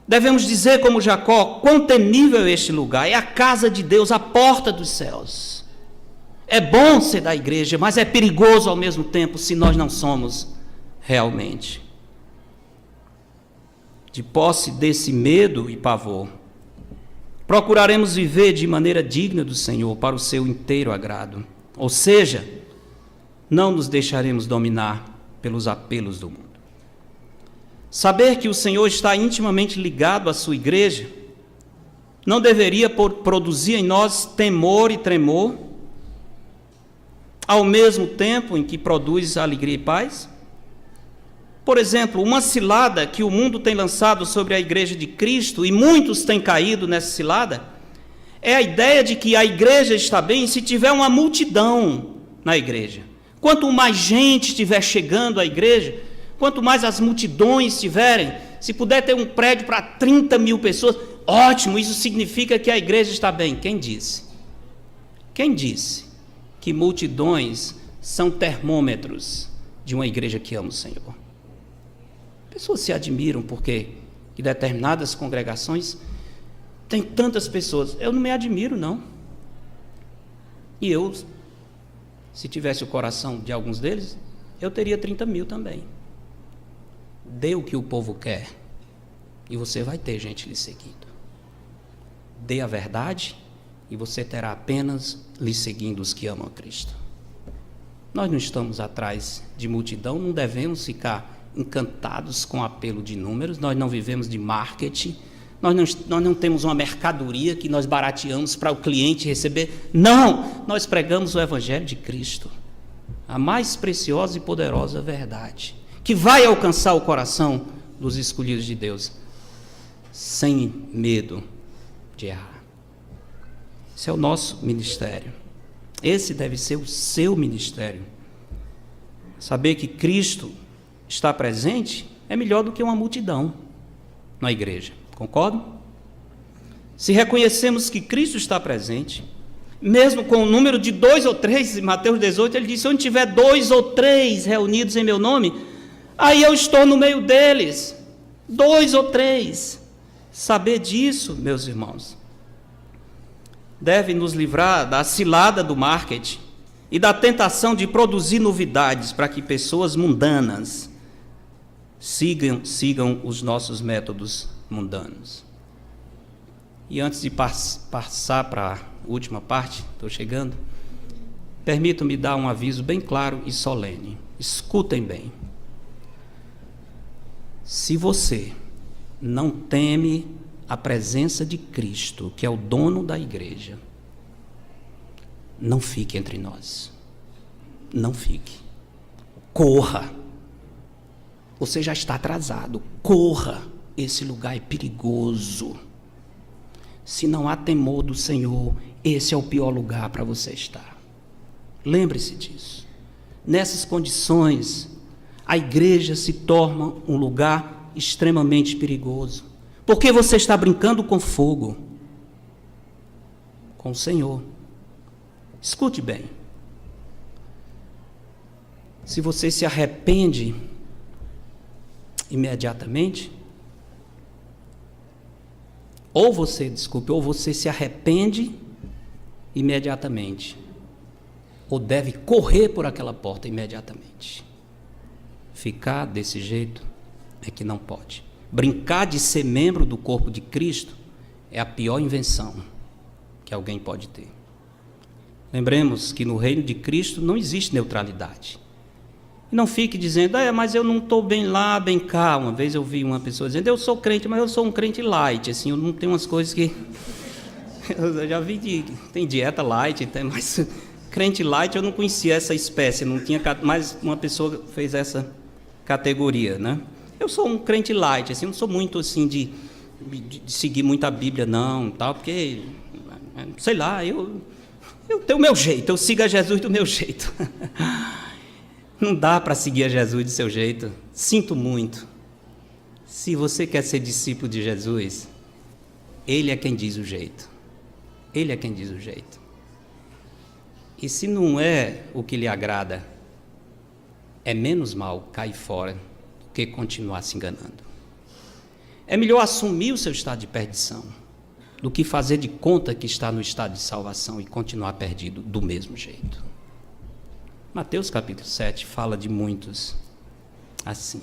devemos dizer como Jacó: quão temível é este lugar, é a casa de Deus, a porta dos céus. É bom ser da igreja, mas é perigoso ao mesmo tempo se nós não somos realmente. De posse desse medo e pavor, procuraremos viver de maneira digna do Senhor para o seu inteiro agrado. Ou seja, não nos deixaremos dominar pelos apelos do mundo. Saber que o Senhor está intimamente ligado à sua igreja não deveria produzir em nós temor e tremor, ao mesmo tempo em que produz alegria e paz? Por exemplo, uma cilada que o mundo tem lançado sobre a igreja de Cristo, e muitos têm caído nessa cilada, é a ideia de que a igreja está bem se tiver uma multidão na igreja. Quanto mais gente estiver chegando à igreja, quanto mais as multidões tiverem, se puder ter um prédio para 30 mil pessoas, ótimo, isso significa que a igreja está bem. Quem disse? Quem disse que multidões são termômetros de uma igreja que ama o Senhor? Pessoas se admiram porque em determinadas congregações tem tantas pessoas. Eu não me admiro, não. E eu, se tivesse o coração de alguns deles, eu teria 30 mil também. Dê o que o povo quer e você vai ter gente lhe seguindo. Dê a verdade e você terá apenas lhe seguindo os que amam a Cristo. Nós não estamos atrás de multidão, não devemos ficar encantados com o apelo de números, nós não vivemos de marketing, nós não temos uma mercadoria que nós barateamos para o cliente receber. Não, nós pregamos o Evangelho de Cristo, a mais preciosa e poderosa verdade, que vai alcançar o coração dos escolhidos de Deus, sem medo de errar. Esse é o nosso ministério, esse deve ser o seu ministério. Saber que Cristo está presente é melhor do que uma multidão na igreja, concordam? Se reconhecemos que Cristo está presente, mesmo com o número de 2 ou 3, em Mateus 18 ele disse: onde tiver 2 ou 3 reunidos em meu nome, aí eu estou no meio deles. 2 ou 3. Saber disso, meus irmãos, deve nos livrar da cilada do marketing e da tentação de produzir novidades para que pessoas mundanas sigam os nossos métodos mundanos. E antes de passar para a última parte, estou chegando, permitam-me dar um aviso bem claro e solene. Escutem bem. Se você não teme a presença de Cristo, que é o dono da igreja, não fique entre nós. Não fique. Corra. Você já está atrasado. Corra. Esse lugar é perigoso. Se não há temor do Senhor, esse é o pior lugar para você estar. Lembre-se disso. Nessas condições, a igreja se torna um lugar extremamente perigoso. Porque você está brincando com fogo. com o Senhor. Escute bem. Se você se arrepende imediatamente, ou você se arrepende imediatamente, ou deve correr por aquela porta imediatamente. Ficar desse jeito é que não pode. Brincar de ser membro do corpo de Cristo é a pior invenção que alguém pode ter. Lembremos que no reino de Cristo não existe neutralidade. Não fique dizendo, mas eu não estou bem lá, bem cá. Uma vez eu vi uma pessoa dizendo, eu sou crente, mas eu sou um crente light, assim, eu não tenho umas coisas que... Eu já vi, tem dieta light, mas crente light eu não conhecia essa espécie, não tinha, mas uma pessoa fez essa categoria, né? Eu sou um crente light, assim, eu não sou muito assim de seguir muito a Bíblia, não, tal, porque, sei lá, eu tenho o meu jeito, eu sigo a Jesus do meu jeito. Não dá para seguir a Jesus do seu jeito. Sinto muito. Se você quer ser discípulo de Jesus, Ele é quem diz o jeito. Ele é quem diz o jeito. E se não é o que lhe agrada, é menos mal cair fora do que continuar se enganando. É melhor assumir o seu estado de perdição do que fazer de conta que está no estado de salvação e continuar perdido do mesmo jeito. Mateus capítulo 7 fala de muitos assim.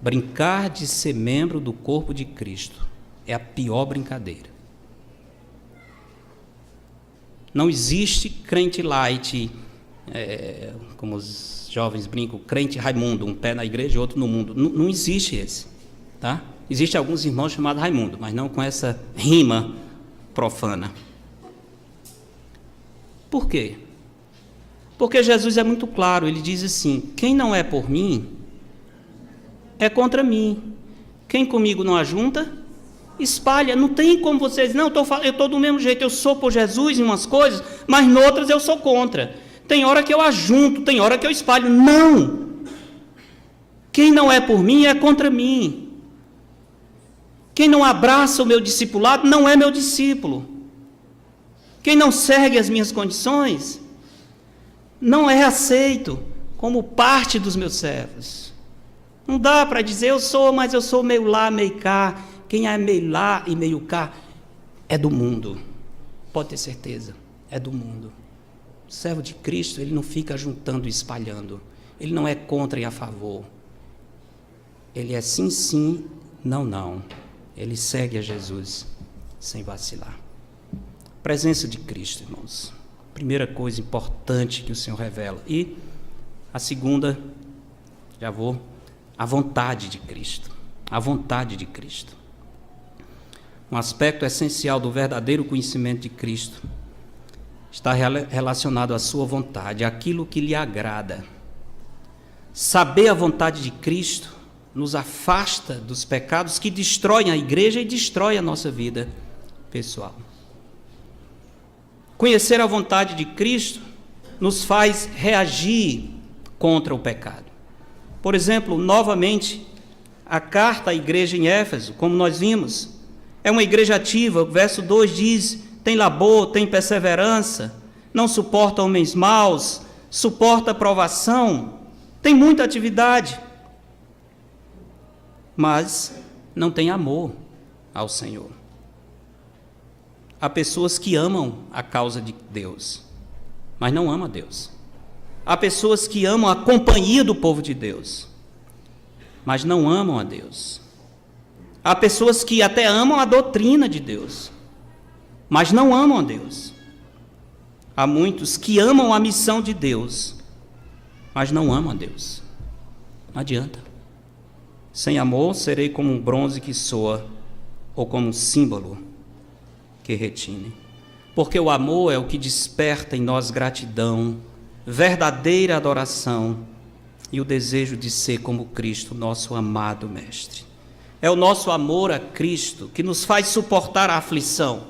Brincar de ser membro do corpo de Cristo é a pior brincadeira. Não existe crente light, como os jovens brincam, crente Raimundo, um pé na igreja e outro no mundo. Não existe esse, tá? Existem alguns irmãos chamados Raimundo, mas não com essa rima profana. Por quê? Porque Jesus é muito claro, ele diz assim, quem não é por mim, é contra mim. Quem comigo não ajunta, espalha. Não tem como vocês, não, eu estou do mesmo jeito, eu sou por Jesus em umas coisas, mas em outras eu sou contra. Tem hora que eu ajunto, tem hora que eu espalho. Não! Quem não é por mim, é contra mim. Quem não abraça o meu discipulado, não é meu discípulo. Quem não segue as minhas condições, não é aceito como parte dos meus servos. Não dá para dizer eu sou, mas eu sou meio lá, meio cá. Quem é meio lá e meio cá é do mundo. Pode ter certeza, é do mundo. O servo de Cristo, ele não fica juntando e espalhando. Ele não é contra e a favor. Ele é sim, sim, não, não. Ele segue a Jesus sem vacilar. Presença de Cristo, irmãos. Primeira coisa importante que o Senhor revela. E a segunda, a vontade de Cristo. A vontade de Cristo. Um aspecto essencial do verdadeiro conhecimento de Cristo está relacionado à sua vontade, aquilo que lhe agrada. Saber a vontade de Cristo nos afasta dos pecados que destroem a igreja e destroem a nossa vida pessoal. Conhecer a vontade de Cristo nos faz reagir contra o pecado. Por exemplo, novamente, a carta à igreja em Éfeso, como nós vimos, é uma igreja ativa. O verso 2 diz, tem labor, tem perseverança, não suporta homens maus, suporta a provação, tem muita atividade, mas não tem amor ao Senhor. Há pessoas que amam a causa de Deus, mas não amam a Deus. Há pessoas que amam a companhia do povo de Deus, mas não amam a Deus. Há pessoas que até amam a doutrina de Deus, mas não amam a Deus. Há muitos que amam a missão de Deus, mas não amam a Deus. Não adianta. Sem amor, serei como um bronze que soa, ou como um símbolo que retine. Porque o amor é o que desperta em nós gratidão, verdadeira adoração e o desejo de ser como Cristo, nosso amado Mestre. É o nosso amor a Cristo que nos faz suportar a aflição,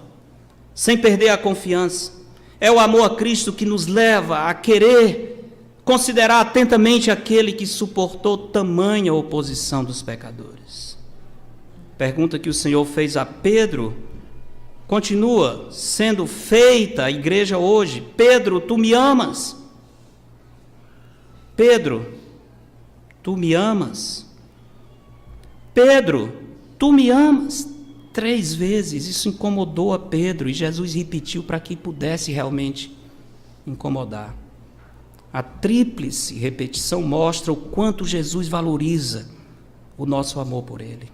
sem perder a confiança. É o amor a Cristo que nos leva a querer considerar atentamente aquele que suportou tamanha oposição dos pecadores. Pergunta que o Senhor fez a Pedro Continua sendo feita a igreja hoje. Pedro, tu me amas? Pedro, tu me amas? Pedro, tu me amas? 3 vezes. Isso incomodou a Pedro e Jesus repetiu para que pudesse realmente incomodar. A tríplice repetição mostra o quanto Jesus valoriza o nosso amor por Ele.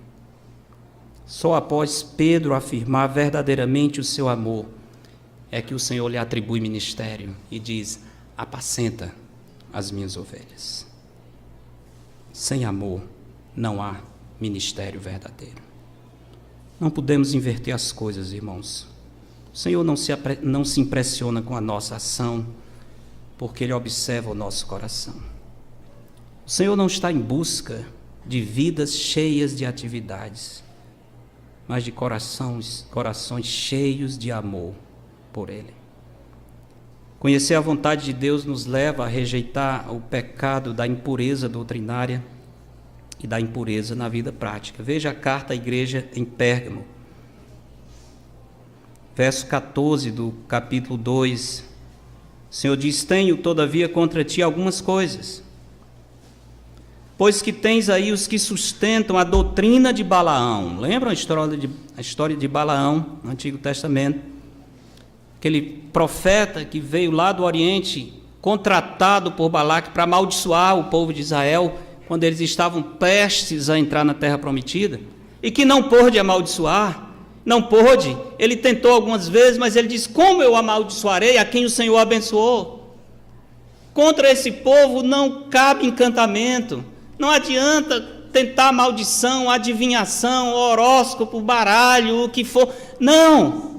Só após Pedro afirmar verdadeiramente o seu amor, é que o Senhor lhe atribui ministério e diz: apacenta as minhas ovelhas. Sem amor não há ministério verdadeiro. Não podemos inverter as coisas, irmãos. O Senhor não se impressiona com a nossa ação, porque Ele observa o nosso coração. O Senhor não está em busca de vidas cheias de atividades, mas de corações cheios de amor por Ele. Conhecer a vontade de Deus nos leva a rejeitar o pecado da impureza doutrinária e da impureza na vida prática. Veja a carta à igreja em Pérgamo, verso 14 do capítulo 2. O Senhor diz: tenho, todavia, contra ti algumas coisas, pois que tens aí os que sustentam a doutrina de Balaão. Lembram a história de Balaão no Antigo Testamento? Aquele profeta que veio lá do Oriente, contratado por Balaque para amaldiçoar o povo de Israel, quando eles estavam prestes a entrar na terra prometida, e que não pôde amaldiçoar, não pôde. Ele tentou algumas vezes, mas ele disse: como eu amaldiçoarei a quem o Senhor abençoou? Contra esse povo não cabe encantamento. Não adianta tentar maldição, adivinhação, horóscopo, baralho, o que for. Não!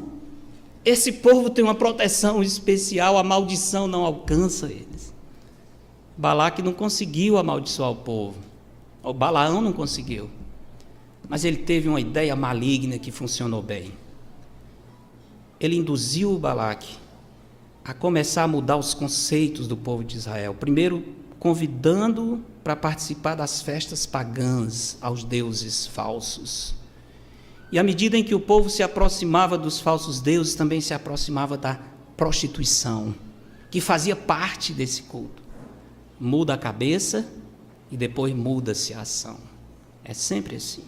Esse povo tem uma proteção especial, a maldição não alcança eles. Balaque não conseguiu amaldiçoar o povo. O Balaão não conseguiu. Mas ele teve uma ideia maligna que funcionou bem. Ele induziu o Balaque a começar a mudar os conceitos do povo de Israel. Primeiro, convidando-o para participar das festas pagãs aos deuses falsos. E à medida em que o povo se aproximava dos falsos deuses, também se aproximava da prostituição, que fazia parte desse culto. Muda a cabeça e depois muda-se a ação. É sempre assim.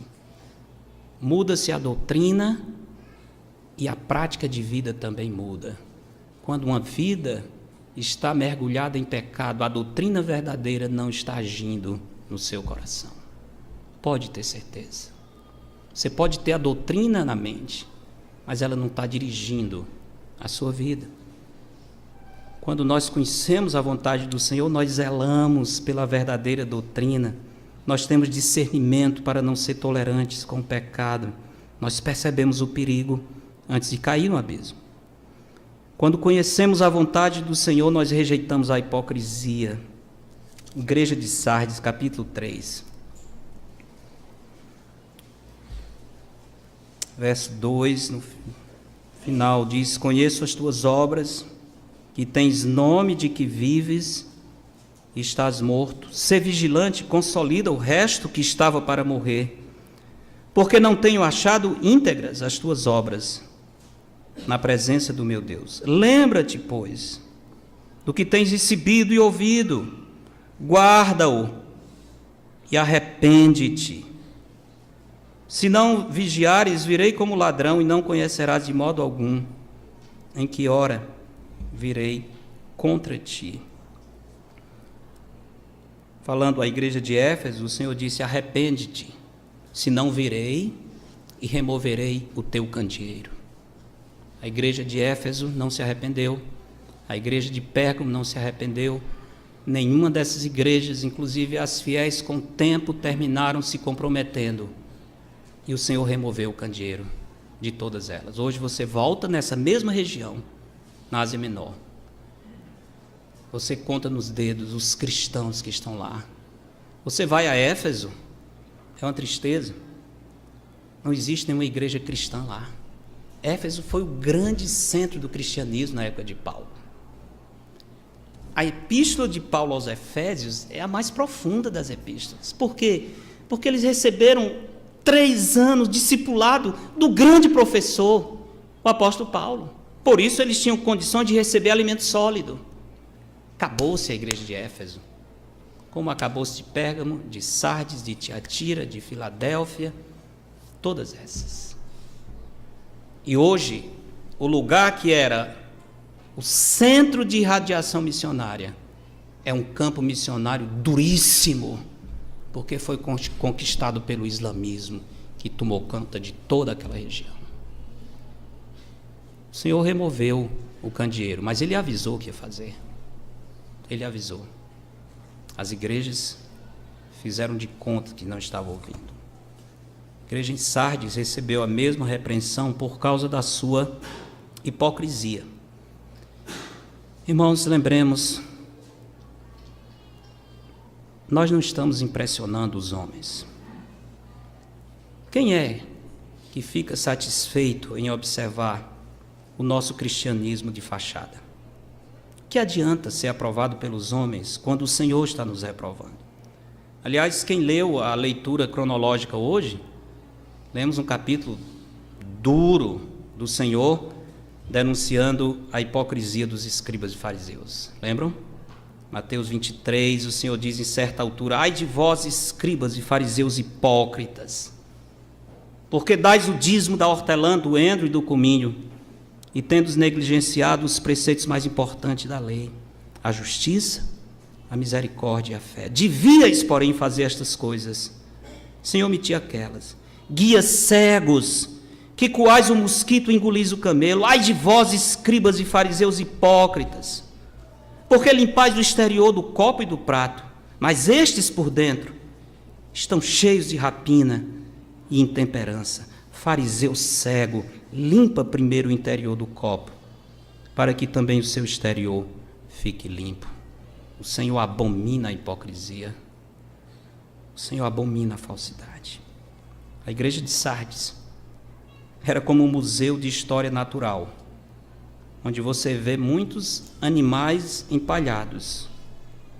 Muda-se a doutrina e a prática de vida também muda. Quando uma vida está mergulhada em pecado, a doutrina verdadeira não está agindo no seu coração. Pode ter certeza. Você pode ter a doutrina na mente, mas ela não está dirigindo a sua vida. Quando nós conhecemos a vontade do Senhor, nós zelamos pela verdadeira doutrina. Nós temos discernimento para não ser tolerantes com o pecado. Nós percebemos o perigo antes de cair no abismo. Quando conhecemos a vontade do Senhor, nós rejeitamos a hipocrisia. Igreja de Sardes, capítulo 3. Verso 2, no final, diz: conheço as tuas obras, que tens nome de que vives e estás morto. Sê vigilante, consolida o resto que estava para morrer, porque não tenho achado íntegras as tuas obras na presença do meu Deus. Lembra-te, pois, do que tens recebido e ouvido, guarda-o e arrepende-te. Se não vigiares, virei como ladrão e não conhecerás de modo algum em que hora virei contra ti. Falando à igreja de Éfeso, o Senhor disse: arrepende-te, senão virei e removerei o teu candeeiro. A igreja de Éfeso não se arrependeu, a igreja de Pérgamo não se arrependeu, nenhuma dessas igrejas, inclusive as fiéis, com o tempo terminaram se comprometendo, e o Senhor removeu o candeeiro de todas elas. Hoje você volta nessa mesma região, na Ásia Menor, você conta nos dedos os cristãos que estão lá. Você vai a Éfeso, é uma tristeza, não existe nenhuma igreja cristã lá. Éfeso foi o grande centro do cristianismo na época de Paulo. A epístola de Paulo aos Efésios é a mais profunda das epístolas. Por quê? Porque eles receberam 3 anos discipulado do grande professor, o apóstolo Paulo. Por isso eles tinham condições de receber alimento sólido. Acabou-se a igreja de Éfeso, como acabou-se de Pérgamo, de Sardes, de Tiatira, de Filadélfia, todas essas. E hoje, o lugar que era o centro de irradiação missionária é um campo missionário duríssimo, porque foi conquistado pelo islamismo, que tomou conta de toda aquela região. O Senhor removeu o candeeiro, mas Ele avisou o que ia fazer. Ele avisou. As igrejas fizeram de conta que não estavam ouvindo. A igreja em Sardes recebeu a mesma repreensão por causa da sua hipocrisia. Irmãos, lembremos, nós não estamos impressionando os homens. Quem é que fica satisfeito em observar o nosso cristianismo de fachada? Que adianta ser aprovado pelos homens quando o Senhor está nos reprovando? Aliás, quem leu a leitura cronológica hoje, lemos um capítulo duro do Senhor denunciando a hipocrisia dos escribas e fariseus. Lembram? Mateus 23, o Senhor diz em certa altura: ai de vós, escribas e fariseus hipócritas, porque dais o dízimo da hortelã, do endro e do cominho, e tendes negligenciado os preceitos mais importantes da lei, a justiça, a misericórdia e a fé. Devíais, porém, fazer estas coisas, sem omitir aquelas. Guias cegos, que coais o mosquito e engolis o camelo. Ai de vós, escribas e fariseus hipócritas, porque limpais o exterior do copo e do prato, mas estes por dentro estão cheios de rapina e intemperança. Fariseu cego, limpa primeiro o interior do copo, para que também o seu exterior fique limpo. O Senhor abomina a hipocrisia. O Senhor abomina a falsidade. A igreja de Sardes era como um museu de história natural, onde você vê muitos animais empalhados,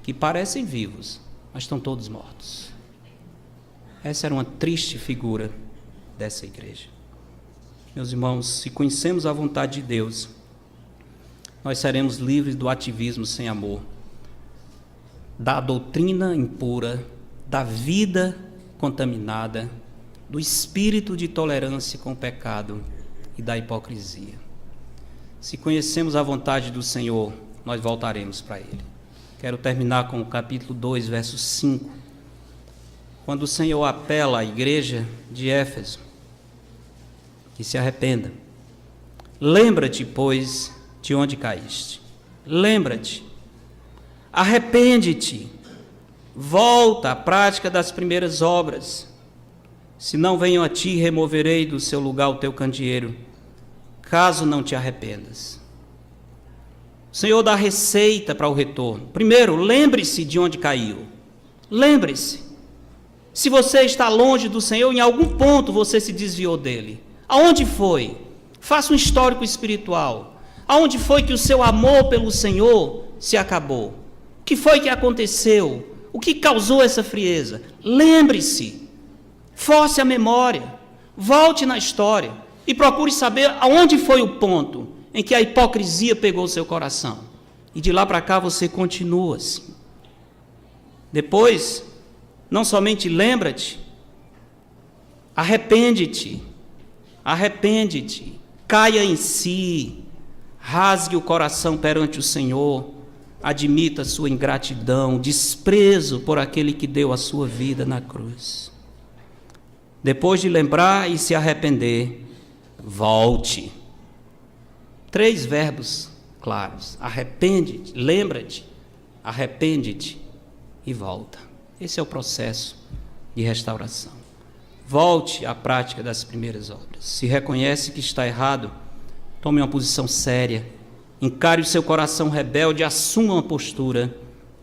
que parecem vivos, mas estão todos mortos. Essa era uma triste figura dessa igreja. Meus irmãos, se conhecemos a vontade de Deus, nós seremos livres do ativismo sem amor, da doutrina impura, da vida contaminada, do espírito de tolerância com o pecado e da hipocrisia. Se conhecemos a vontade do Senhor, nós voltaremos para Ele. Quero terminar com o capítulo 2, verso 5, quando o Senhor apela à igreja de Éfeso que se arrependa. Lembra-te, pois, de onde caíste. Lembra-te. Arrepende-te. Volta à prática das primeiras obras. Se não venho a ti, removerei do seu lugar o teu candeeiro, caso não te arrependas. O Senhor dá receita para o retorno. Primeiro, lembre-se de onde caiu. Lembre-se. Se você está longe do Senhor, em algum ponto você se desviou dele. Aonde foi? Faça um histórico espiritual. Aonde foi que o seu amor pelo Senhor se acabou? O que foi que aconteceu? O que causou essa frieza? Lembre-se. Force a memória. Volte na história e procure saber aonde foi o ponto em que a hipocrisia pegou o seu coração. E de lá para cá você continua assim. Depois, não somente lembra-te, arrepende-te, caia em si, rasgue o coração perante o Senhor, admita sua ingratidão, desprezo por aquele que deu a sua vida na cruz. Depois de lembrar e se arrepender, volte. 3 verbos claros: arrepende-te, lembra-te, arrepende-te e volta. Esse é o processo de restauração. Volte à prática das primeiras obras. Se reconhece que está errado, tome uma posição séria, encare o seu coração rebelde, assuma uma postura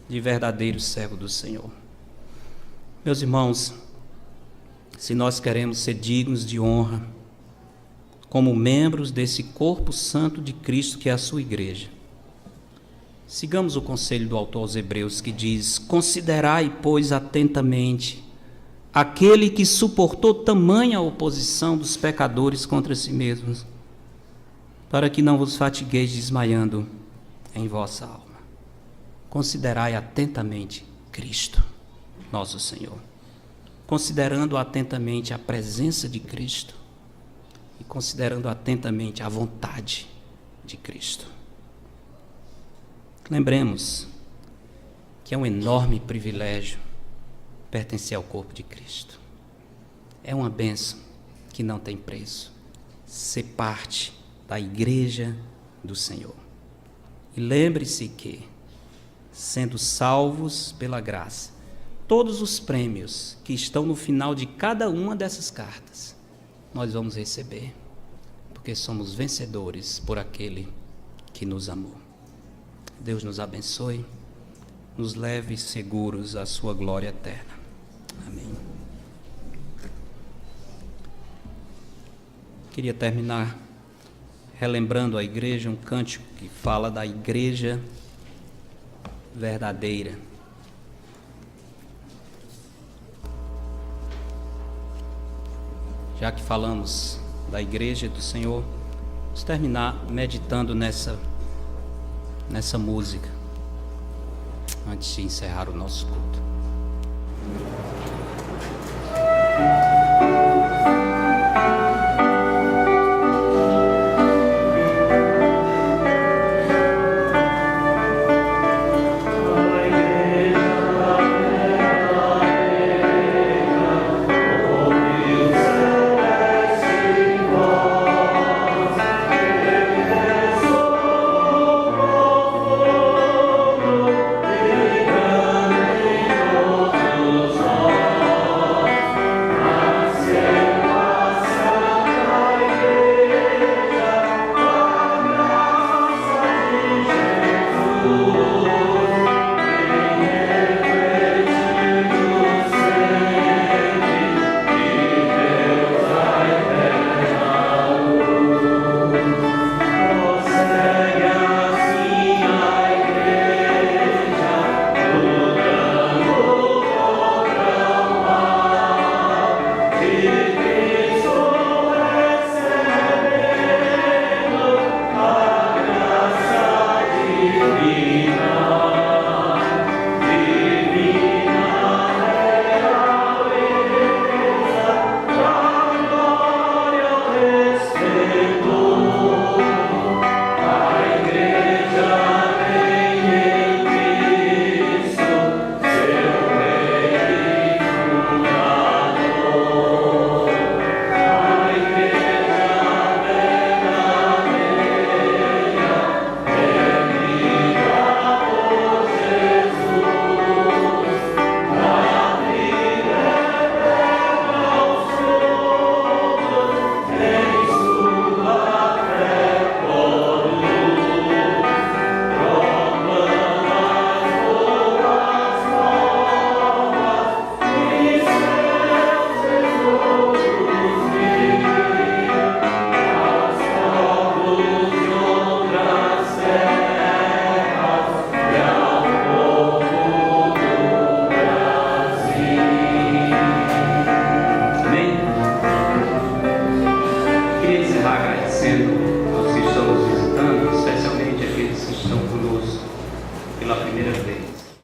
de verdadeiro servo do Senhor. Meus irmãos, se nós queremos ser dignos de honra, como membros desse corpo santo de Cristo que é a sua igreja, sigamos o conselho do autor aos Hebreus, que diz: considerai, pois, atentamente aquele que suportou tamanha oposição dos pecadores contra si mesmos, para que não vos fatigueis desmaiando em vossa alma. Considerai atentamente Cristo, nosso Senhor. Considerando atentamente a presença de Cristo e considerando atentamente a vontade de Cristo. Lembremos que é um enorme privilégio pertencer ao corpo de Cristo. É uma bênção que não tem preço ser parte da igreja do Senhor. E lembre-se que, sendo salvos pela graça, todos os prêmios que estão no final de cada uma dessas cartas, nós vamos receber, porque somos vencedores por aquele que nos amou. Deus nos abençoe, nos leve seguros à sua glória eterna. Amém. Queria terminar relembrando a igreja, um cântico que fala da igreja verdadeira. Já que falamos da igreja do Senhor, vamos terminar meditando nessa música, antes de encerrar o nosso culto.